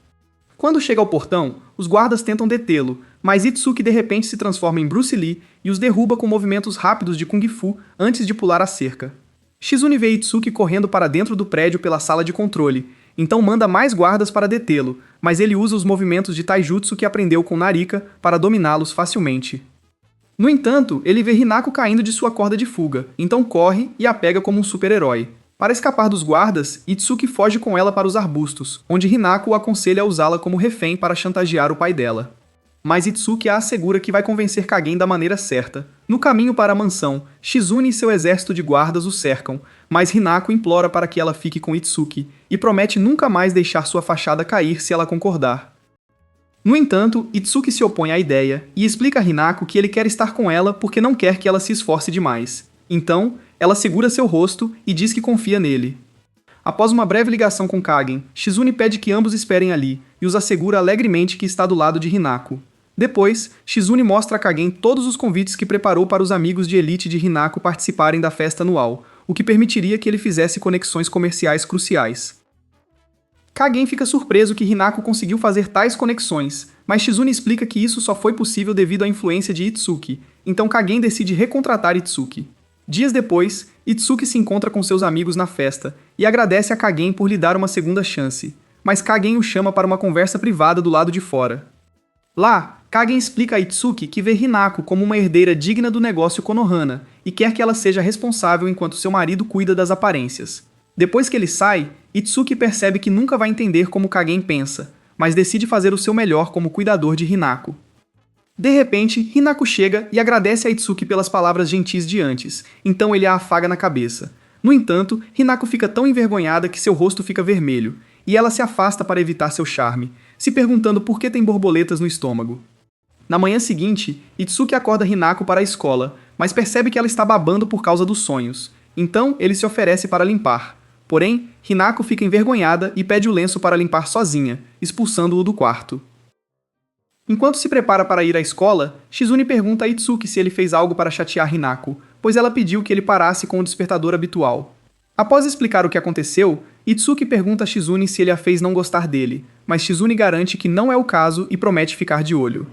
Quando chega ao portão, os guardas tentam detê-lo, mas Itsuki de repente se transforma em Bruce Lee e os derruba com movimentos rápidos de Kung Fu antes de pular a cerca. Shizune vê Itsuki correndo para dentro do prédio pela sala de controle, então manda mais guardas para detê-lo, mas ele usa os movimentos de Taijutsu que aprendeu com Narika para dominá-los facilmente. No entanto, ele vê Hinako caindo de sua corda de fuga, então corre e a pega como um super-herói. Para escapar dos guardas, Itsuki foge com ela para os arbustos, onde Hinako o aconselha a usá-la como refém para chantagear o pai dela. Mas Itsuki a assegura que vai convencer Kagen da maneira certa. No caminho para a mansão, Shizune e seu exército de guardas o cercam, mas Hinako implora para que ela fique com Itsuki e promete nunca mais deixar sua fachada cair se ela concordar. No entanto, Itsuki se opõe à ideia e explica a Hinako que ele quer estar com ela porque não quer que ela se esforce demais. Então, ela segura seu rosto e diz que confia nele. Após uma breve ligação com Kagen, Shizune pede que ambos esperem ali e os assegura alegremente que está do lado de Hinako. Depois, Shizune mostra a Kagen todos os convites que preparou para os amigos de elite de Hinako participarem da festa anual, o que permitiria que ele fizesse conexões comerciais cruciais. Kagen fica surpreso que Hinako conseguiu fazer tais conexões, mas Shizune explica que isso só foi possível devido à influência de Itsuki, então Kagen decide recontratar Itsuki. Dias depois, Itsuki se encontra com seus amigos na festa e agradece a Kagen por lhe dar uma segunda chance, mas Kagen o chama para uma conversa privada do lado de fora. Lá, Kagen explica a Itsuki que vê Hinako como uma herdeira digna do negócio Konohana e quer que ela seja responsável enquanto seu marido cuida das aparências. Depois que ele sai, Itsuki percebe que nunca vai entender como Kagen pensa, mas decide fazer o seu melhor como cuidador de Hinako. De repente, Hinako chega e agradece a Itsuki pelas palavras gentis de antes, então ele a afaga na cabeça. No entanto, Hinako fica tão envergonhada que seu rosto fica vermelho, e ela se afasta para evitar seu charme, se perguntando por que tem borboletas no estômago. Na manhã seguinte, Itsuki acorda Hinako para a escola, mas percebe que ela está babando por causa dos sonhos, então ele se oferece para limpar. Porém, Hinako fica envergonhada e pede o lenço para limpar sozinha, expulsando-o do quarto. Enquanto se prepara para ir à escola, Shizune pergunta a Itsuki se ele fez algo para chatear Hinako, pois ela pediu que ele parasse com o despertador habitual. Após explicar o que aconteceu, Itsuki pergunta a Shizune se ele a fez não gostar dele, mas Shizune garante que não é o caso e promete ficar de olho.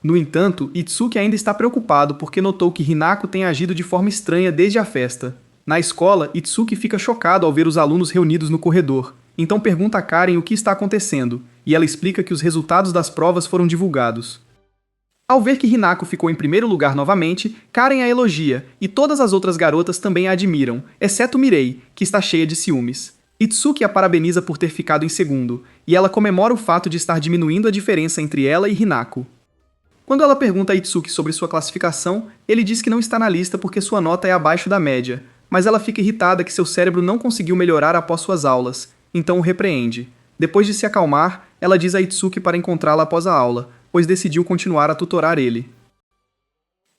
No entanto, Itsuki ainda está preocupado porque notou que Hinako tem agido de forma estranha desde a festa. Na escola, Itsuki fica chocado ao ver os alunos reunidos no corredor, então pergunta a Karen o que está acontecendo, e ela explica que os resultados das provas foram divulgados. Ao ver que Hinako ficou em primeiro lugar novamente, Karen a elogia, e todas as outras garotas também a admiram, exceto Mirei, que está cheia de ciúmes. Itsuki a parabeniza por ter ficado em segundo, e ela comemora o fato de estar diminuindo a diferença entre ela e Hinako. Quando ela pergunta a Itsuki sobre sua classificação, ele diz que não está na lista porque sua nota é abaixo da média, mas ela fica irritada que seu cérebro não conseguiu melhorar após suas aulas, então o repreende. Depois de se acalmar, ela diz a Itsuki para encontrá-la após a aula, pois decidiu continuar a tutorar ele.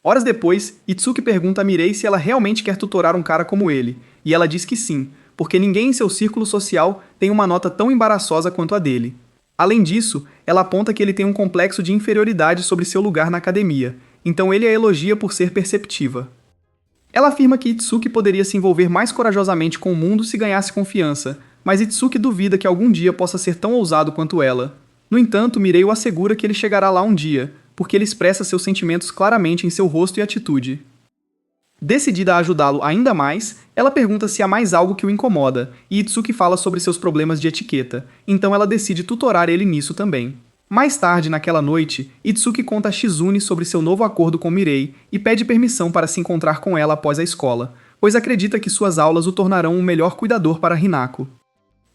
Horas depois, Itsuki pergunta a Mirei se ela realmente quer tutorar um cara como ele, e ela diz que sim, porque ninguém em seu círculo social tem uma nota tão embaraçosa quanto a dele. Além disso, ela aponta que ele tem um complexo de inferioridade sobre seu lugar na academia, então ele a elogia por ser perceptiva. Ela afirma que Itsuki poderia se envolver mais corajosamente com o mundo se ganhasse confiança, mas Itsuki duvida que algum dia possa ser tão ousado quanto ela. No entanto, Mirei o assegura que ele chegará lá um dia, porque ele expressa seus sentimentos claramente em seu rosto e atitude. Decidida a ajudá-lo ainda mais, ela pergunta se há mais algo que o incomoda, e Itsuki fala sobre seus problemas de etiqueta, então ela decide tutorar ele nisso também. Mais tarde, naquela noite, Itsuki conta a Shizune sobre seu novo acordo com Mirei e pede permissão para se encontrar com ela após a escola, pois acredita que suas aulas o tornarão um melhor cuidador para Hinako.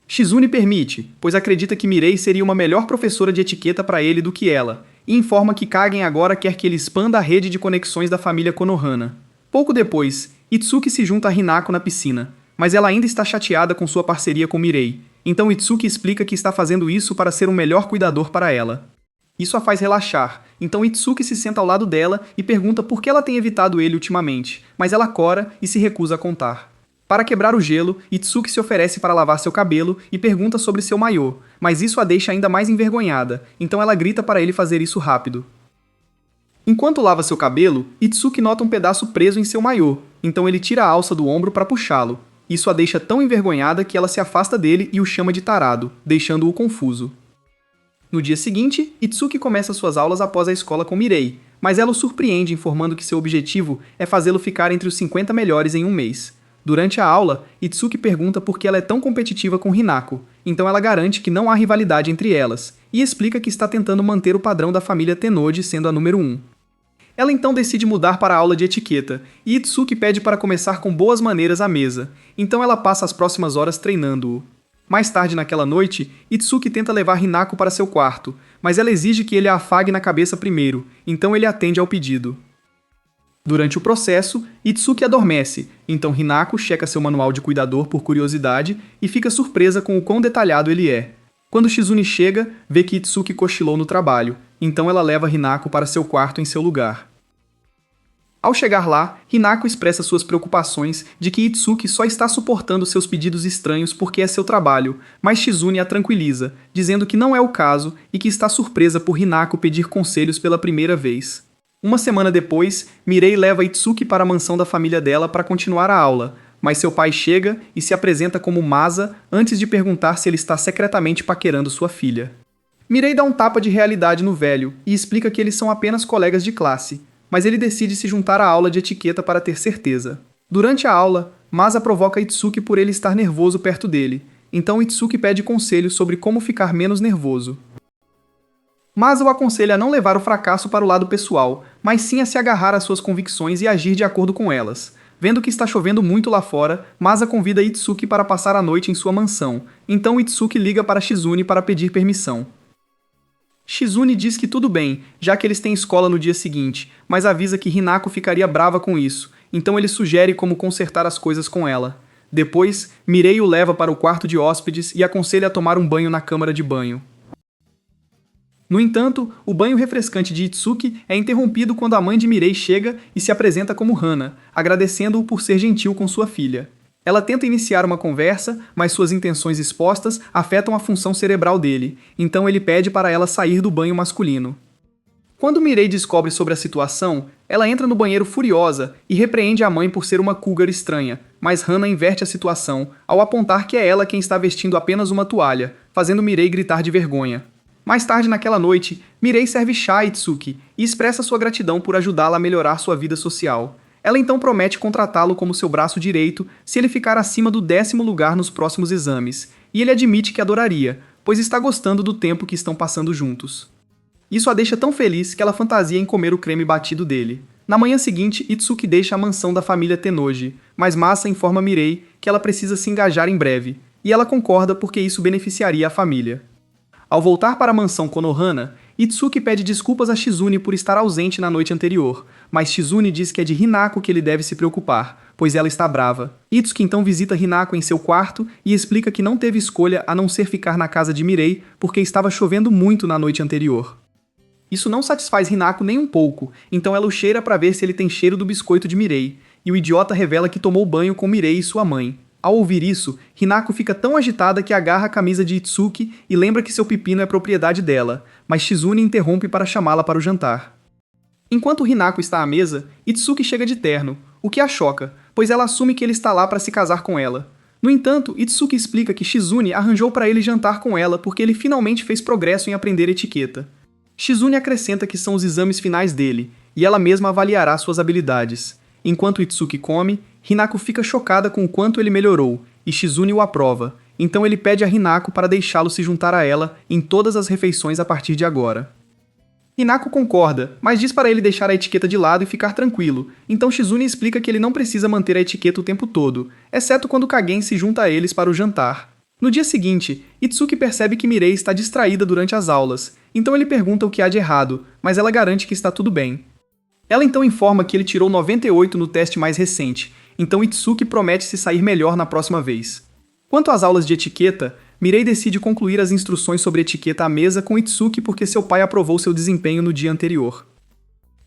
Shizune permite, pois acredita que Mirei seria uma melhor professora de etiqueta para ele do que ela, e informa que Kagen agora quer que ele expanda a rede de conexões da família Konohana. Pouco depois, Itsuki se junta a Hinako na piscina, mas ela ainda está chateada com sua parceria com Mirei, então Itsuki explica que está fazendo isso para ser um melhor cuidador para ela. Isso a faz relaxar, então Itsuki se senta ao lado dela e pergunta por que ela tem evitado ele ultimamente, mas ela cora e se recusa a contar. Para quebrar o gelo, Itsuki se oferece para lavar seu cabelo e pergunta sobre seu maiô, mas isso a deixa ainda mais envergonhada, então ela grita para ele fazer isso rápido. Enquanto lava seu cabelo, Itsuki nota um pedaço preso em seu maiô, então ele tira a alça do ombro para puxá-lo. Isso a deixa tão envergonhada que ela se afasta dele e o chama de tarado, deixando-o confuso. No dia seguinte, Itsuki começa suas aulas após a escola com Mirei, mas ela o surpreende informando que seu objetivo é fazê-lo ficar entre os 50 melhores em um mês. Durante a aula, Itsuki pergunta por que ela é tão competitiva com Hinako, então ela garante que não há rivalidade entre elas, e explica que está tentando manter o padrão da família Tennoji sendo a número 1. Ela então decide mudar para a aula de etiqueta, e Itsuki pede para começar com boas maneiras à mesa, então ela passa as próximas horas treinando-o. Mais tarde naquela noite, Itsuki tenta levar Hinako para seu quarto, mas ela exige que ele a afague na cabeça primeiro, então ele atende ao pedido. Durante o processo, Itsuki adormece, então Hinako checa seu manual de cuidador por curiosidade e fica surpresa com o quão detalhado ele é. Quando Shizune chega, vê que Itsuki cochilou no trabalho, então ela leva Hinako para seu quarto em seu lugar. Ao chegar lá, Hinako expressa suas preocupações de que Itsuki só está suportando seus pedidos estranhos porque é seu trabalho, mas Shizune a tranquiliza, dizendo que não é o caso e que está surpresa por Hinako pedir conselhos pela primeira vez. Uma semana depois, Mirei leva Itsuki para a mansão da família dela para continuar a aula, mas seu pai chega e se apresenta como Masa antes de perguntar se ele está secretamente paquerando sua filha. Mirei dá um tapa de realidade no velho e explica que eles são apenas colegas de classe, mas ele decide se juntar à aula de etiqueta para ter certeza. Durante a aula, Masa provoca Itsuki por ele estar nervoso perto dele, então Itsuki pede conselhos sobre como ficar menos nervoso. Masa o aconselha a não levar o fracasso para o lado pessoal, mas sim a se agarrar às suas convicções e agir de acordo com elas. Vendo que está chovendo muito lá fora, Masa convida Itsuki para passar a noite em sua mansão, então Itsuki liga para Shizune para pedir permissão. Shizune diz que tudo bem, já que eles têm escola no dia seguinte, mas avisa que Hinako ficaria brava com isso, então ele sugere como consertar as coisas com ela. Depois, Mirei o leva para o quarto de hóspedes e aconselha a tomar um banho na câmara de banho. No entanto, o banho refrescante de Itsuki é interrompido quando a mãe de Mirei chega e se apresenta como Hana, agradecendo-o por ser gentil com sua filha. Ela tenta iniciar uma conversa, mas suas intenções expostas afetam a função cerebral dele, então ele pede para ela sair do banho masculino. Quando Mirei descobre sobre a situação, ela entra no banheiro furiosa e repreende a mãe por ser uma cougar estranha, mas Hana inverte a situação ao apontar que é ela quem está vestindo apenas uma toalha, fazendo Mirei gritar de vergonha. Mais tarde naquela noite, Mirei serve chá a Itsuki e expressa sua gratidão por ajudá-la a melhorar sua vida social. Ela então promete contratá-lo como seu braço direito se ele ficar acima do 10º lugar nos próximos exames, e ele admite que adoraria, pois está gostando do tempo que estão passando juntos. Isso a deixa tão feliz que ela fantasia em comer o creme batido dele. Na manhã seguinte, Itsuki deixa a mansão da família Tennoji, mas Masa informa Mirei que ela precisa se engajar em breve, e ela concorda porque isso beneficiaria a família. Ao voltar para a mansão Konohana, Itsuki pede desculpas a Shizune por estar ausente na noite anterior, mas Shizune diz que é de Hinako que ele deve se preocupar, pois ela está brava. Itsuki então visita Hinako em seu quarto e explica que não teve escolha a não ser ficar na casa de Mirei porque estava chovendo muito na noite anterior. Isso não satisfaz Hinako nem um pouco, então ela o cheira para ver se ele tem cheiro do biscoito de Mirei, e o idiota revela que tomou banho com Mirei e sua mãe. Ao ouvir isso, Hinako fica tão agitada que agarra a camisa de Itsuki e lembra que seu pepino é propriedade dela, mas Shizune interrompe para chamá-la para o jantar. Enquanto Hinako está à mesa, Itsuki chega de terno, o que a choca, pois ela assume que ele está lá para se casar com ela. No entanto, Itsuki explica que Shizune arranjou para ele jantar com ela porque ele finalmente fez progresso em aprender etiqueta. Shizune acrescenta que são os exames finais dele, e ela mesma avaliará suas habilidades. Enquanto Itsuki come, Hinako fica chocada com o quanto ele melhorou, e Shizune o aprova, então ele pede a Hinako para deixá-lo se juntar a ela em todas as refeições a partir de agora. Hinako concorda, mas diz para ele deixar a etiqueta de lado e ficar tranquilo, então Shizune explica que ele não precisa manter a etiqueta o tempo todo, exceto quando Kagen se junta a eles para o jantar. No dia seguinte, Itsuki percebe que Mirei está distraída durante as aulas, então ele pergunta o que há de errado, mas ela garante que está tudo bem. Ela então informa que ele tirou 98 no teste mais recente, então Itsuki promete se sair melhor na próxima vez. Quanto às aulas de etiqueta, Mirei decide concluir as instruções sobre etiqueta à mesa com Itsuki porque seu pai aprovou seu desempenho no dia anterior.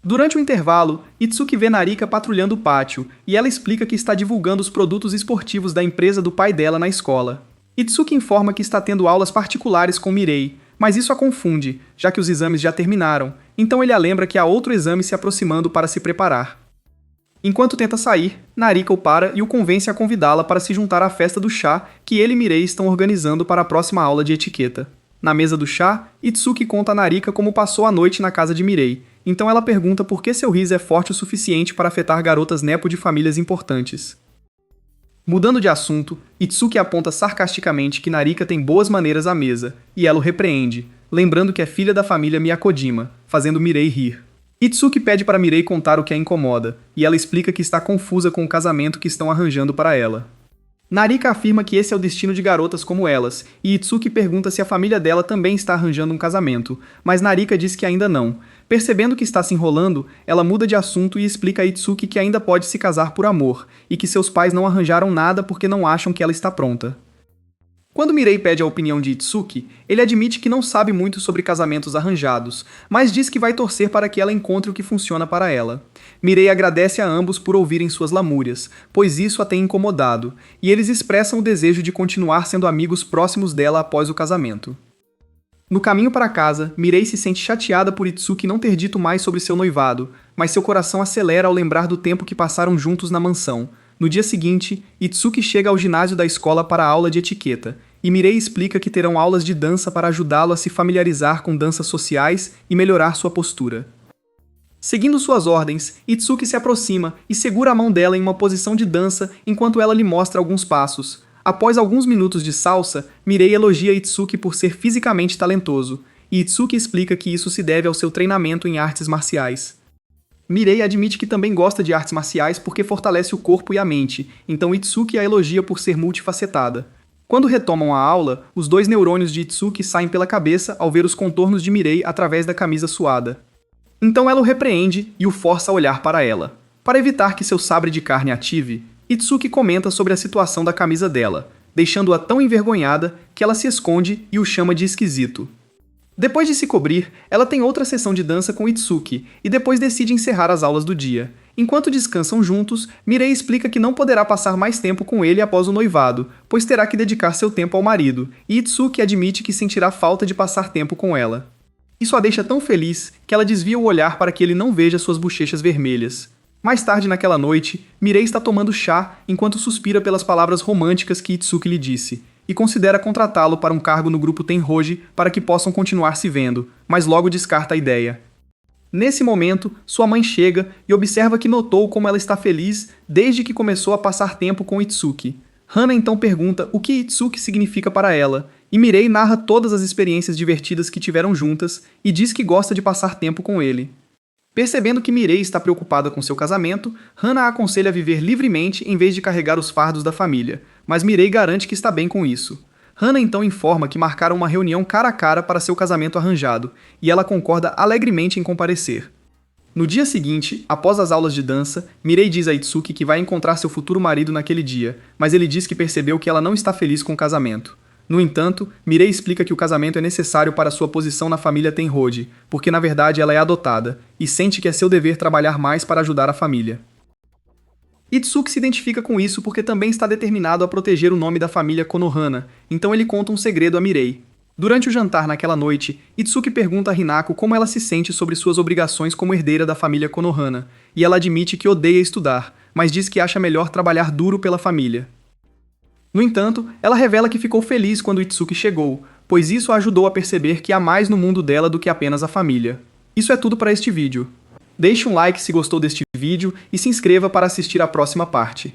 Durante o intervalo, Itsuki vê Narika patrulhando o pátio, e ela explica que está divulgando os produtos esportivos da empresa do pai dela na escola. Itsuki informa que está tendo aulas particulares com Mirei, mas isso a confunde, já que os exames já terminaram, então ele a lembra que há outro exame se aproximando para se preparar. Enquanto tenta sair, Narika o para e o convence a convidá-la para se juntar à festa do chá que ele e Mirei estão organizando para a próxima aula de etiqueta. Na mesa do chá, Itsuki conta a Narika como passou a noite na casa de Mirei, então ela pergunta por que seu riso é forte o suficiente para afetar garotas nepo de famílias importantes. Mudando de assunto, Itsuki aponta sarcasticamente que Narika tem boas maneiras à mesa, e ela o repreende, lembrando que é filha da família Miyakojima, fazendo Mirei rir. Itsuki pede para Mirei contar o que a incomoda, e ela explica que está confusa com o casamento que estão arranjando para ela. Narika afirma que esse é o destino de garotas como elas, e Itsuki pergunta se a família dela também está arranjando um casamento, mas Narika diz que ainda não. Percebendo que está se enrolando, ela muda de assunto e explica a Itsuki que ainda pode se casar por amor, e que seus pais não arranjaram nada porque não acham que ela está pronta. Quando Mirei pede a opinião de Itsuki, ele admite que não sabe muito sobre casamentos arranjados, mas diz que vai torcer para que ela encontre o que funciona para ela. Mirei agradece a ambos por ouvirem suas lamúrias, pois isso a tem incomodado, e eles expressam o desejo de continuar sendo amigos próximos dela após o casamento. No caminho para casa, Mirei se sente chateada por Itsuki não ter dito mais sobre seu noivado, mas seu coração acelera ao lembrar do tempo que passaram juntos na mansão. No dia seguinte, Itsuki chega ao ginásio da escola para a aula de etiqueta, e Mirei explica que terão aulas de dança para ajudá-lo a se familiarizar com danças sociais e melhorar sua postura. Seguindo suas ordens, Itsuki se aproxima e segura a mão dela em uma posição de dança enquanto ela lhe mostra alguns passos. Após alguns minutos de salsa, Mirei elogia Itsuki por ser fisicamente talentoso, e Itsuki explica que isso se deve ao seu treinamento em artes marciais. Mirei admite que também gosta de artes marciais porque fortalece o corpo e a mente, então Itsuki a elogia por ser multifacetada. Quando retomam a aula, os dois neurônios de Itsuki saem pela cabeça ao ver os contornos de Mirei através da camisa suada. Então ela o repreende e o força a olhar para ela. Para evitar que seu sabre de carne ative, Itsuki comenta sobre a situação da camisa dela, deixando-a tão envergonhada que ela se esconde e o chama de esquisito. Depois de se cobrir, ela tem outra sessão de dança com Itsuki e depois decide encerrar as aulas do dia. Enquanto descansam juntos, Mirei explica que não poderá passar mais tempo com ele após o noivado, pois terá que dedicar seu tempo ao marido, e Itsuki admite que sentirá falta de passar tempo com ela. Isso a deixa tão feliz que ela desvia o olhar para que ele não veja suas bochechas vermelhas. Mais tarde naquela noite, Mirei está tomando chá enquanto suspira pelas palavras românticas que Itsuki lhe disse, e considera contratá-lo para um cargo no grupo Tenroji para que possam continuar se vendo, mas logo descarta a ideia. Nesse momento, sua mãe chega e observa que notou como ela está feliz desde que começou a passar tempo com Itsuki. Hana então pergunta o que Itsuki significa para ela, e Mirei narra todas as experiências divertidas que tiveram juntas e diz que gosta de passar tempo com ele. Percebendo que Mirei está preocupada com seu casamento, Hana a aconselha a viver livremente em vez de carregar os fardos da família, mas Mirei garante que está bem com isso. Hana então informa que marcaram uma reunião cara a cara para seu casamento arranjado, e ela concorda alegremente em comparecer. No dia seguinte, após as aulas de dança, Mirei diz a Itsuki que vai encontrar seu futuro marido naquele dia, mas ele diz que percebeu que ela não está feliz com o casamento. No entanto, Mirei explica que o casamento é necessário para sua posição na família Tenroji, porque na verdade ela é adotada, e sente que é seu dever trabalhar mais para ajudar a família. Itsuki se identifica com isso porque também está determinado a proteger o nome da família Konohana, então ele conta um segredo a Mirei. Durante o jantar naquela noite, Itsuki pergunta a Hinako como ela se sente sobre suas obrigações como herdeira da família Konohana, e ela admite que odeia estudar, mas diz que acha melhor trabalhar duro pela família. No entanto, ela revela que ficou feliz quando Itsuki chegou, pois isso a ajudou a perceber que há mais no mundo dela do que apenas a família. Isso é tudo para este vídeo. Deixe um like se gostou deste vídeo e se inscreva para assistir a próxima parte.